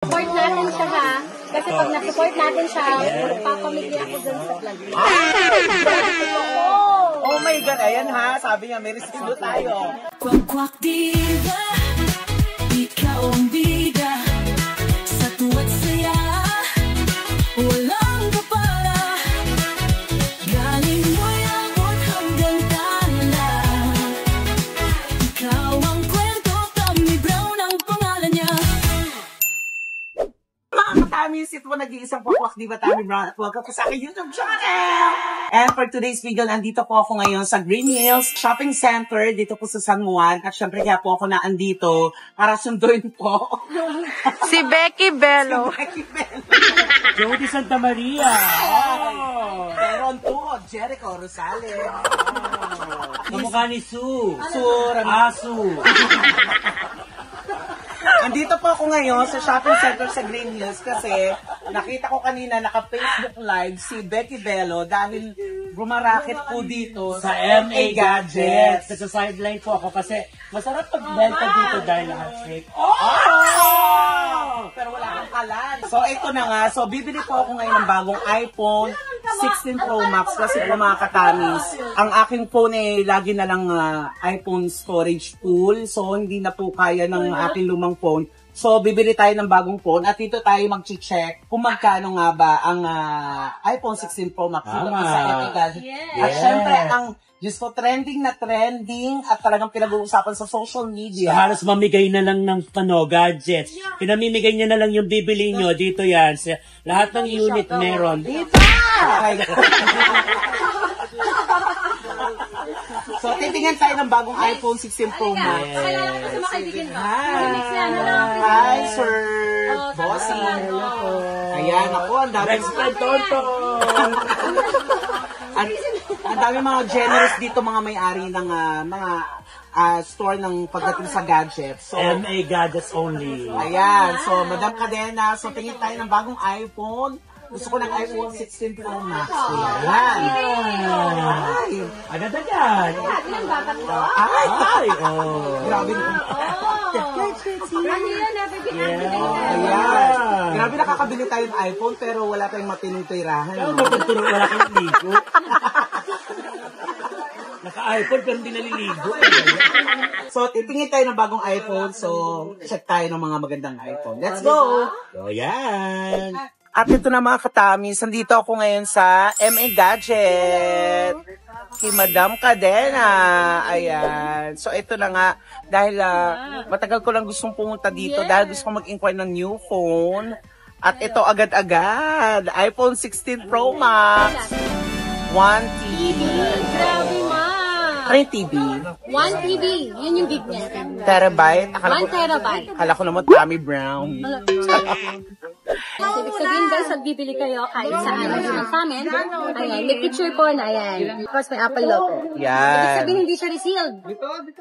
Support natin siya ha. Kasi pag na-support natin siya, magpapamigay ako dun sa vlog. Oh my God, ayan ha. Sabi niya, may resibo tayo. Kwak-kwak diva, ikaw ang bida. Sa tuwa't saya, walang kapala. Galing mo'y abot hanggang tala. Ikaw ang kwento, Tommy Brown ang pangalan niya. Katamis, ito po nag-iisang Kwak-Kwak Diva, Tommy Brown, at welcome po sa aking YouTube channel! And for today's video, nandito po ako ngayon sa Green Hills Shopping Center, dito po sa San Juan. At syempre kaya po ako naandito para sunduin po Si Becky Bello. Becky Bello. Jody Santa Maria. Oh. Meron po, Jericho Rosales. Kamukha ni Sue. Asu. Andito po ako ngayon sa shopping center sa Green Hills kasi nakita ko kanina naka-Facebook Live si Becky Bello dahil bumarakit po dito Sa MA Gadgets. Sa sideline po ako kasi masarap pag-benta dito dahil handshake. Oh! Pero wala kang kalan. So, ito na nga. So, bibili po ako ngayon ng bagong iPhone 16 Pro Max kasi po mga katamis. Ang aking phone ay lagi na lang iPhone storage full. So, hindi na po kaya ng aking lumang phone. So, bibili tayo ng bagong phone at dito tayo mag-check kung magkano nga ba ang iPhone 16 Pro Max dito sa MA Gadgets. At syempre, ang Diyos ko, trending na trending at talagang pinag-uusapan sa social media. Halos mamigay na lang ng gadgets. Pinamimigay niya na lang yung bibili nyo. Dito yan. Sa lahat ng unit meron. Dito! So, titingnan tayo ng bagong iPhone 16 Pro Max. Kailangan ko sa mga kaibigan ko. Hi, sir! Bossy! Ayan, ako, ang dami. Next friend, Tonto! Ang dami mga generous dito, mga may-ari ng mga store ng pagdating sa gadgets. So, MA Gadgets only. ayan. So, Madam Cadena, so tingin tayo ng bagong iPhone. Gusto ko ng iPhone 16 Pro Max. Ayan. Ay. Agad-agad. Ay. Ay, oh. Grabe na. Yeah. Grabe nakakabili tayo ng iPhone pero wala tayong matinong tirahan. Ano magtuturo wala kang ligo? Naka-iPhone pero hindi naliligo. So, titingin tayo ng bagong iPhone. So, check tayo ng mga magandang iPhone. Let's go! So, yan. At ito na mga katamis, nandito ako ngayon sa MA Gadget. Si Madam Cadena. Ayan. So, ito na nga. Dahil matagal ko lang gustong pumunta dito dahil gusto ko mag-inquire ng new phone. At ito agad-agad. iPhone 16 Pro Max. 1 TB. Grabe ma. Ano yung TB? 1 TB. Yun yung big niya. Terabyte? 1 terabyte. Akala ko naman Tommy Brown. Ibig sabihin guys, magbibili kayo kahit saan dito sa amin. Ayan, may picture po na ayan. Because may Apple logo. Ibig Yan. sabihin hindi siya resealed.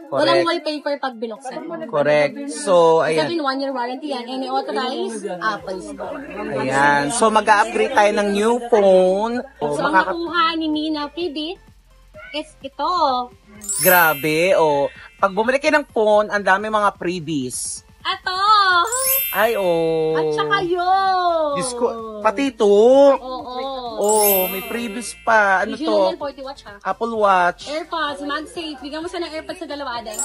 Walang wallpaper pag binuksan. Correct. So, Ibig ayan. sabihin 1 year warranty yan. Any authorized Apple store. Ayan. So, mag-upgrade tayo ng new phone. So, ang nakuha ni Nina freebie is ito. Grabe. Pag bumili kayo ng phone, ang dami mga freebies. Ito. Ay, At saka yun. Diyos ko, pati ito. Oo. May freebies pa. Ano Original to? yan, 40 watch ha. Apple Watch. AirPods, MagSafe. Bigyan mo sa ng AirPods sa dalawa, Aday.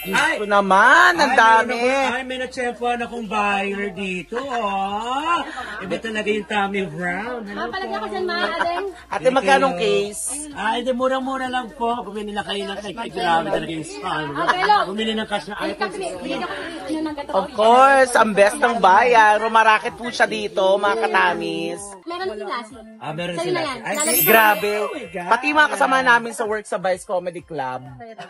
Diyos ko naman. Ang dami. Ay, may na-chefuan akong buyer dito. Oh. Iba talaga yung Tommy Brown. Palagyan ko dyan, mga Aday. Ate, magkanong case? Ay, di mura-mura lang po. Bumili na kayo ng grabe talaga yung spam. Bello. Bumili ng cash na iPhone 16. Bigyan ako ng gato. Of course, ang best ng bayan. Rumarakit po siya dito, mga katamis. Meron din lasi. Meron Sa'yo na sila. yan. Ay, Lalagay ko Grabe. Oh my God. Pati mga kasama namin sa work sa Vice Comedy Club,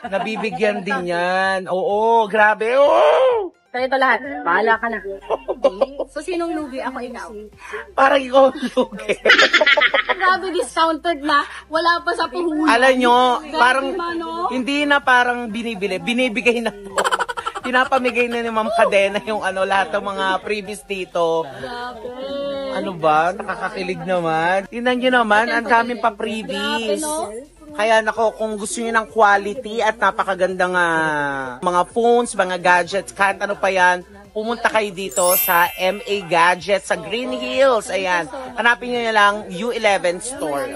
nabibigyan din yan. Oo, grabe. Oo. Sa'yo ito lahat. Bahala ka na. So, sinong lugi? Ako ikaw. Parang ikaw lugi. Grabe, discounted na. Wala pa sa puhunan. Alam nyo, parang Mano. hindi na parang binibili, binibigay na po. Pinapamigay na ni Ma'am Cadena yung lahat ng mga previous dito. Grabe. Ano ba? Nakakakilig naman. Tingnan nyo naman, ang daming pa-freebies. Grabe, no? Kaya nako, kung gusto niyo ng quality at napakagandang mga phones, mga gadgets, kahit ano pa yan, pumunta kayo dito sa MA Gadgets sa Green Hills. Ayan. Hanapin nyo na lang U11 store.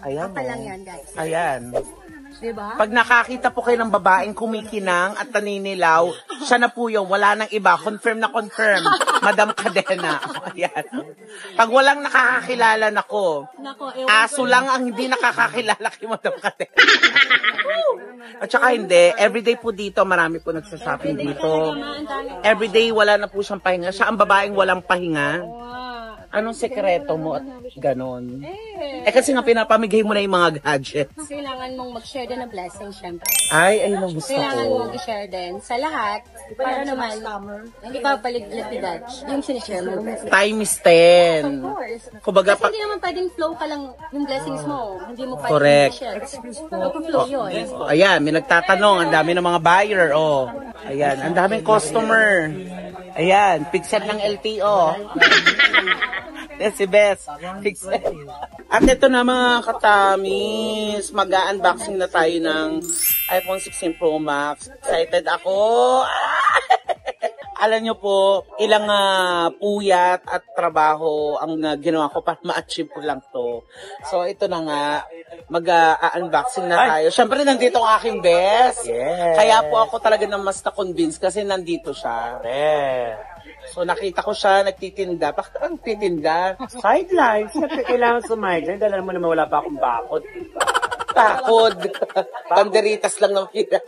Ayan. lang yan, guys. Ayan. Diba? Pag nakakita po kayo ng babaeng kumikinang at naninilaw, siya na po yun. Wala nang iba. Confirm na confirm. Madam Cadena. Ayan. Pag walang nakakakilala nako, aso lang ang hindi nakakakilala kay Madam Cadena. At saka hindi. Everyday po dito, marami po nagsashopping dito. Everyday, wala na po siyang pahinga. Siya ang babaeng walang pahinga. Anong sekreto mo at ganon? Kasi nga pinapamigay mo na yung mga gadgets. Kailangan mong mag-share din ng blessing, syempre. Ay, ayun ang gusto Kailangan ko. mong i-share din sa lahat para naman hindi pa paligid yung sinishare mo. Time is 10. Of course. Kumbaga, Kasi hindi naman pwedeng flow ka lang yung blessings mo. Hindi mo pwedeng Correct. i-share. Flow yun. Ayan, may nagtatanong. Ang dami ng mga buyer. Oh. Ayan, ang daming customer. Ayan, pixel ng LTO. Yes, si Bes. Pixel. At ito na mga katamis. Mag-unboxing na tayo ng iPhone 16 Pro Max. Excited ako. Alam nyo po, ilang puyat at trabaho ang ginawa ko para ma-achieve ko lang to. So, ito na nga, mag-unboxing na tayo. Siyempre, nandito ang aking best. Yes. Kaya po ako talaga nang mas na-convince kasi nandito siya. So, nakita ko siya, nagtitinda. Bakit ang nagtitinda? Sidelines. Siyempre kailangan sumideline. Dahil mo naman wala pa akong bakod. Takod. Banderitas lang ng pira.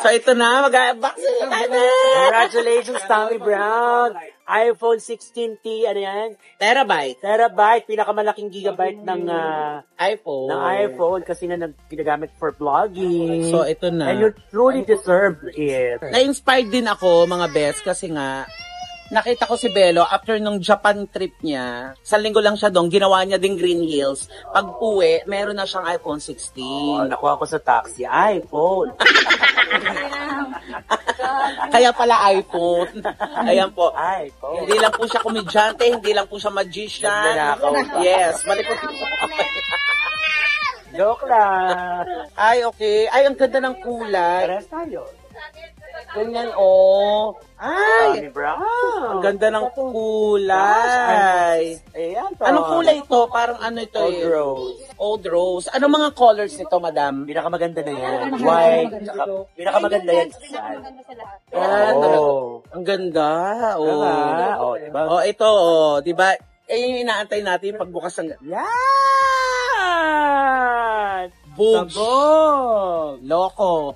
So, ito na, mag-unboxing na tayo. Congratulations, Tommy Brown. iPhone 16T, ano yan? Terabyte. Terabyte, pinakamalaking gigabyte ng iPhone. iPhone kasi na ginagamit for vlogging. So, ito na. And you truly deserve it. Na-inspired din ako, mga best, kasi nga, nakita ko si Belo, after nung Japan trip niya, sa linggo lang siya doon, ginawa niya din Green Hills. Pag uwi, meron na siyang iPhone 16. Nakuha ko sa taxi, iPhone. Kaya pala iPhone. Ayan po. iPhone. Hindi lang po siya komedyante, hindi lang po siya magician. Yes, mali po. Joke lang. Ay, okay. Ay, ang ganda ng kulay. Pares tayo. Ganyan, oh. Ay, Tommy Brown. ang ganda ng kulay. Ayan to. Anong kulay ito? Parang ano ito Old eh? rose. Old rose. Ano mga colors nito, madam? Pinakamaganda na yan. White. Pinakamaganda yan. Yan, Oh. ang ganda. Oh. Diba? Oh, diba? Oh, ito, oh, 'di ba? Eh, yung inaantay natin pagbukas ng Yan! boom. Sabog! Loko.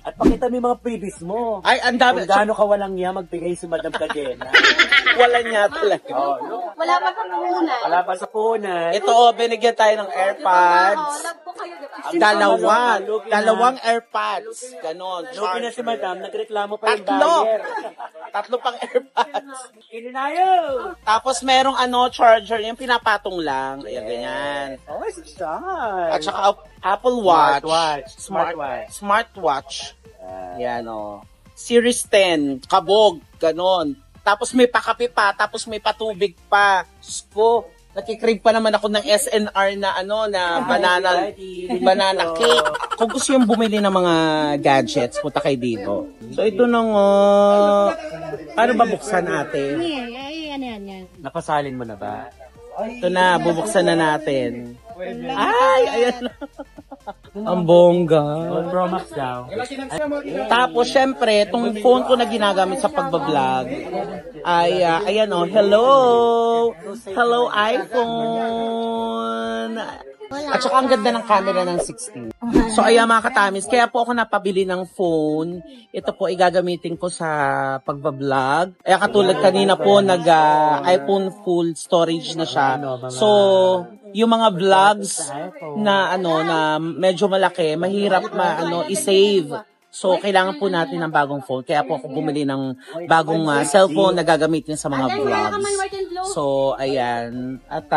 At pakita mo yung mga previous mo. Ay, ang dami. Kung gaano ka walang niya magbigay si Madam Cadena. Wala niya talaga. Wala pa sa puhunan. Wala pa sa punan. Ito, oh, binigyan tayo ng AirPods. Dalawang AirPods. Ganon. Lugi na si Madam, nagreklamo pa yung Tatlo. buyer. Tatlo pang AirPods. Ininayo! Tapos merong charger, yung pinapatong lang. Kaya ganyan. Oh, it's shot. At saka Apple Watch. Smartwatch. Smartwatch. Yan, oh. Series 10. Kabog. Ganon. Tapos may pakape pa. Tapos may patubig pa. Sko. Nakikrave pa naman ako ng SNR na banana cake. Kung gusto yung bumili ng mga gadgets, punta kayo dito. So ito na nga. Paano ba buksan natin? Yan. Napasalin mo na ba? Ito na, bubuksan na natin. Ay, ayan na. Ang bongga. Pro Max daw. Tapos, syempre, itong phone ko na ginagamit sa pagbablog ay, ayan o, hello! Hello, iPhone! At saka ang ganda ng camera ng 16. So, ayan mga katamis, kaya po ako napabili ng phone. Ito po, igagamitin ko sa pagbablog. Kaya katulad kanina po, iPhone full storage na siya. So, yung mga vlogs na na medyo malaki, mahirap i-save. So, kailangan po natin ng bagong phone. Kaya po ako bumili ng bagong cellphone na gagamitin sa mga vlogs. So, ayan. At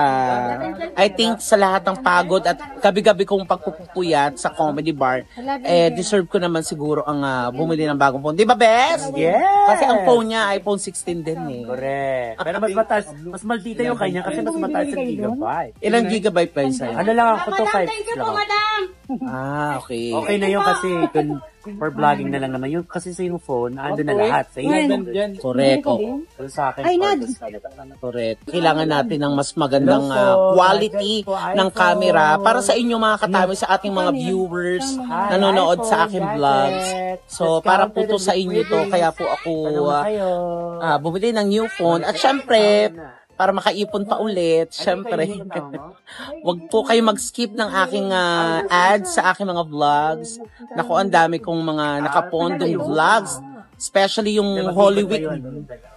I think sa lahat ng pagod at gabi-gabi kong pagpupuyat sa comedy bar, deserve ko naman siguro ang bumili ng bagong phone. Di ba, Bes? Yes! Kasi ang phone niya, iPhone 16 din eh. Correct. Pero mas maldita yung kanya kasi mas mataas ang gigabyte. Ilang gigabyte pa yun sa'yo? Ano lang ako to, 5 Thank you lang po, ako. madam. Ah, okay. Okay na yun kasi kung for vlogging na lang naman. Yung, kasi sa yung phone, ando na lahat. Sa iyo. Correct. Oo. Sa akin, Correct. Kailangan natin ng mas magandang quality ng camera para sa inyo mga katami, sa ating mga viewers nanonood sa aking vlogs. So, para po to sa inyo to. Kaya po ako bumili ng new phone. At syempre, para makaipon pa ulit, syempre, wag po kayo mag-skip ng aking ads sa aking mga vlogs. Naku, ang dami kong mga nakapondong vlogs. Especially yung Holy Week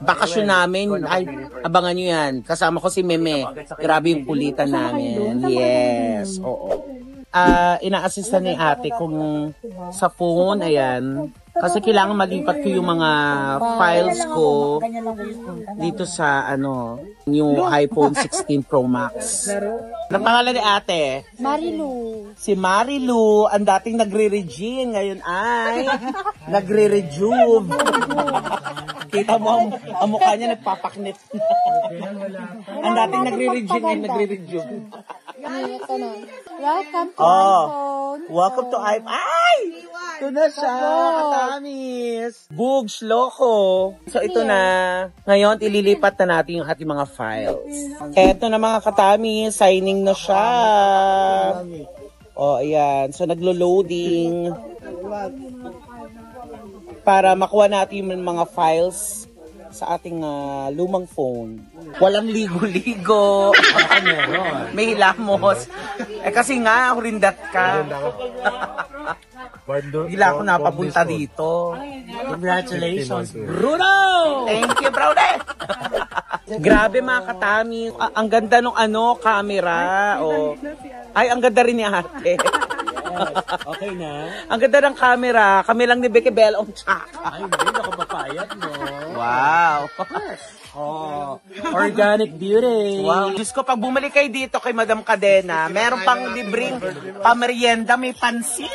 bakasyon namin. Ay, abangan nyo yan. Kasama ko si Meme. Grabe yung kulitan namin. Yes, oo. Ina-assista ni ate kung sa phone, ayan. Kasi kailangan malipat ko yung mga files ko dito sa new iPhone 16 Pro Max. Ang pangalan ni ate? Marilu. Si Marilu, ang dating nagre-regine, ngayon ay nagre-rejuve. Kita mo, ang mukha niya nagpapaknit. Ang dating nagre-regine ay nagre-rejuve. Welcome to iPhone. Welcome to iPhone. Ay! Ito na siya, katamis. Bugs, loko. So, ito na. Ngayon, ililipat na natin yung ating mga files. Ito na mga katamis, signing na siya. O, ayan. So, naglo-loading. Para makuha natin yung mga files sa ating lumang phone. Walang ligo-ligo. May hilamos. Kasi nga, hurindat ka. Gila ako napapunta dito. Congratulations, Bruno! Thank you, Brownie! Grabe mga katami. Ang ganda nung camera. Oh. Ay, ang ganda rin ni ate. Okay na. Ang ganda ng camera. Kami lang ni Becky Bell ang tsaka. Ay, hindi. Nakapapayat, no? Wow. Oh, organic beauty. Wow. Diyos ko, pag bumalik kayo dito kay Madam Cadena, meron pang libreng pamerienda, may pansit.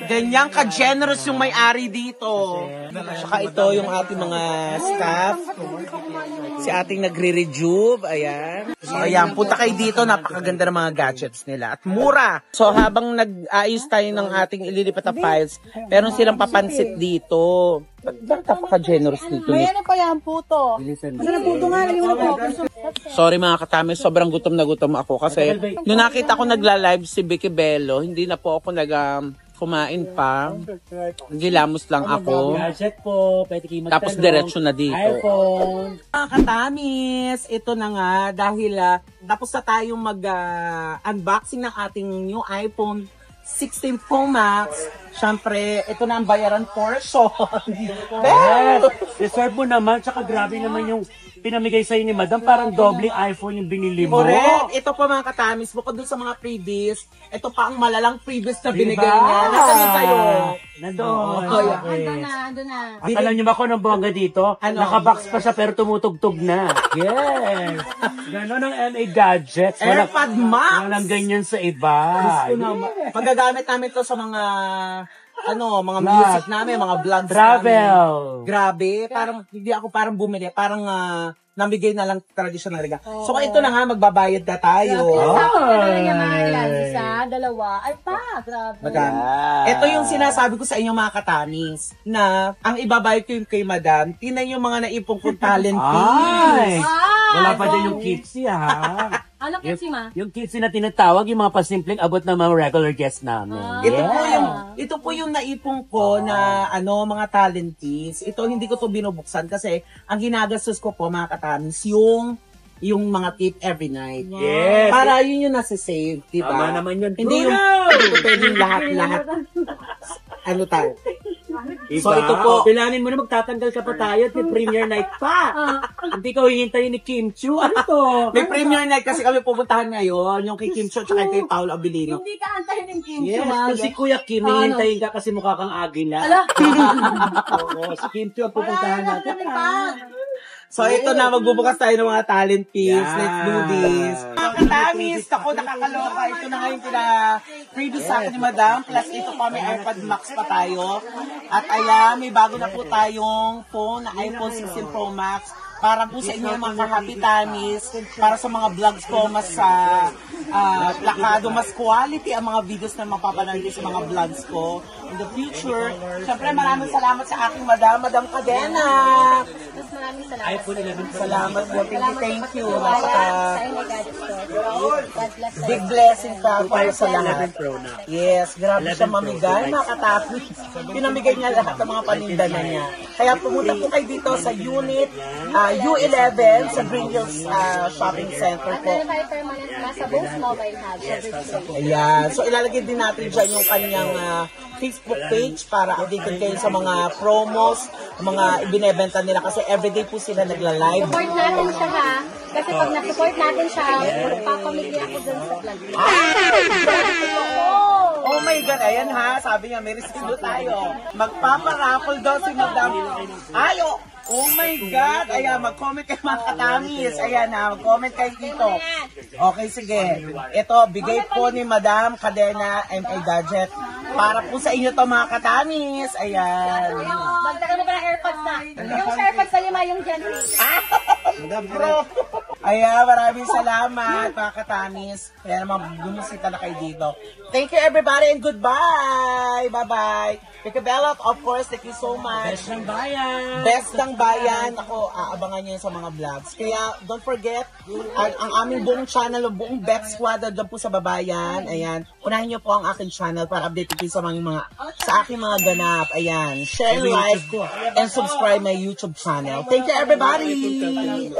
Ganyan ka-generous yung may-ari dito. Saka ito yung ating mga staff. Si ating nagre-rejuve. Ayan. So, ayan. Punta kayo dito. Napakaganda ng mga gadgets nila. At mura. So, habang nag-ayos tayo ng ating ililipat na files, meron silang papansit dito. Bakit napaka-generous dito? May ano pa yan, puto. Ano puto nga, naliwan ako. Sorry mga katami, sobrang gutom na gutom ako kasi nung nakita ko nagla-live si Becky Bello, hindi na po ako kumain pa. Gilamos lang ako. Gadget po, pwede kayo magtanong. Tapos diretso na dito. iPhone. Mga katamis, ito na nga dahil tapos na tayong mag-unboxing ng ating new iPhone 16 Pro Max. Siyempre, ito na ang bayaran portion. Yes. Deserve mo naman, tsaka grabe naman yung pinamigay sa'yo ni Madam. Parang doble iPhone yung binili mo. Correct. Ito pa mga katamis, bukod dun sa mga freebies, ito pa ang malalang freebies na binigay Diba? niya. Nasaan na sa'yo? Nandun. Okay. Ando na. At alam niyo ba kung anong bongga dito? Ano? Nakabox pa siya pero tumutugtog na. Yes. Ganon ang LA Gadgets. AirPod Max. Walang ganyan sa iba. Magagamit namin to sa mga mga music namin, mga vlogs Travel. namin. Grabe, parang hindi ako parang bumili, parang namigay na lang traditional regalo. So ito na nga, magbabayad na tayo. Isa, dalawa, ay pa, grabe. Madam. Ito yung sinasabi ko sa inyo mga katamis, na ang ibabayad ko yung kay Madam, tinan yung mga naipong kong talent Ay! piece. Wala pa dyan yung kitsi ha. Ano kasi ma? Yung kitsi na tinatawag, yung mga pasimpleng abot ng mga regular guests namin. Ito po yung naipong ko na mga talent piece. Ito hindi ko to binubuksan kasi ang ginagastos ko po mga katamis yung mga tip every night. Yes. Para yun yung nasa-save, di ba? Tama naman yun. Hindi yung pwedeng lahat. Ano tayo? So ito po. Pilanin mo na magtatanggal ka pa tayo at may premiere night pa. Hindi ka hihintayin ni Kim Chu. Ano to? May premiere night kasi kami pupuntahan ngayon, yung kay Kim Cho at kay Paolo Abilino. Hindi ka antayin ng Kim Yes, Chu, si Kuya Kim, hihintayin ka kasi mukha kang agila. Oo, si Kim Chu ang pupuntahan natin. So ito na, magbubukas tayo ng mga talent piece. Let's do this. Mga katamis, ako nakakaloka. Ito na nga yung previous sa akin ni Madam. Plus ito pa, may iPod Max pa tayo. At ayan, may bago na po tayong phone na iPhone 16 Pro Max. para po sa inyo mga happy tummies, para sa mga vlogs ko mas plakado, mas quality ang mga videos na mapapanood sa mga vlogs ko in the future. Siyempre maraming salamat sa aking Madam Cadena. Mas maraming salamat. iPhone 11 Pro. Salamat po, thank you. Sa inyo, Gadget Store. God bless the Big blessing ka para sa lahat. 11 Pro na. Yes, grabe 11 siya Pro. mamigay, makatapos. Pinamigay niya lahat ng mga paninda na niya. Kaya pumunta po kayo dito sa unit U11 sa Green Hills Shopping Center At po. meron tayo permanent na sa Bose Mobile Hub. Sa Bridgeway. Ayan. So ilalagay din natin dyan yung kanyang Facebook page para updated kayo sa mga promos, mga ibinebenta nila kasi everyday po sila nagla-live. Support natin siya ha. Kasi pag na-support natin siya, papamigay ako dun sa vlog. Oh my God, ayan ha, sabi niya, may resibo tayo. Magpaparaffle daw si Madam. Ayo! Oh my God! Ayan, mag-comment kayo mga katamis. Ayan ha, mag-comment kayo dito. Okay, sige. Ito, bigay po ni Madam Cadena MA Gadget. Para po sa inyo to mga katamis. Ayan. Magtagal mo pa ng AirPods na. Yung sa AirPods na 5 yung Gen 3. Bro! Ayan, maraming salamat mga katamis. Kaya naman, bumusita na kayo dito. Thank you everybody and goodbye! Bye-bye! Kika Bella, of course, thank you so much. Best ng bayan. Best ng bayan. Ako, aabangan niyo sa mga vlogs. Kaya, don't forget, ang aming buong channel, buong Bex Squad, dyan po sa babayan. Ayan. Unahin niyo po ang aking channel para update kayo sa sa aking mga ganap. Ayan. Share, like, and subscribe my YouTube channel. Thank you, everybody!